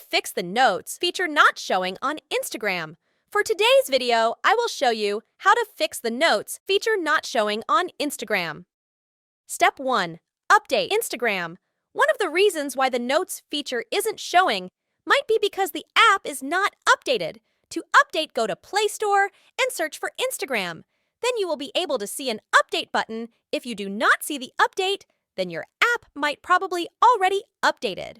fix the notes feature not showing on Instagram. For today's video, I will show you how to fix the notes feature not showing on Instagram. Step 1. Update Instagram. One of the reasons why the notes feature isn't showing might be because the app is not updated. To update, go to Play Store and search for Instagram. Then you will be able to see an update button. If you do not see the update, then your app might probably already updated.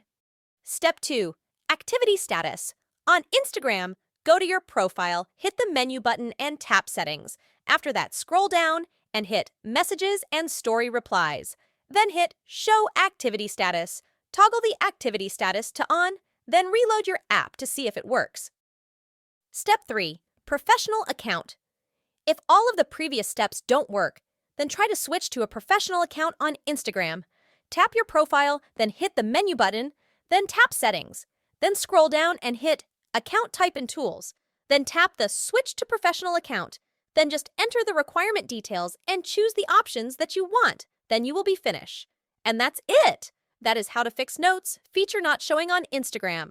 Step 2. Activity status. On Instagram, go to your profile, hit the menu button and tap Settings. After that, scroll down and hit Messages and Story Replies. Then hit Show Activity Status. Toggle the activity status to on, then reload your app to see if it works. Step 3. Professional account. If all of the previous steps don't work, then try to switch to a professional account on Instagram. Tap your profile, then hit the menu button, then tap Settings. Then scroll down and hit Account Type and Tools. Then tap the Switch to Professional Account. Then just enter the requirement details and choose the options that you want. Then you will be finished. And that's it! That is how to fix notes feature not showing on Instagram.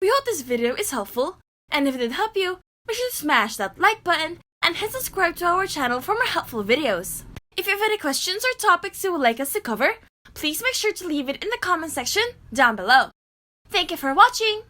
We hope this video is helpful, and if it did help you, be sure to smash that like button and hit subscribe to our channel for more helpful videos. If you have any questions or topics you would like us to cover, please make sure to leave it in the comment section down below. Thank you for watching!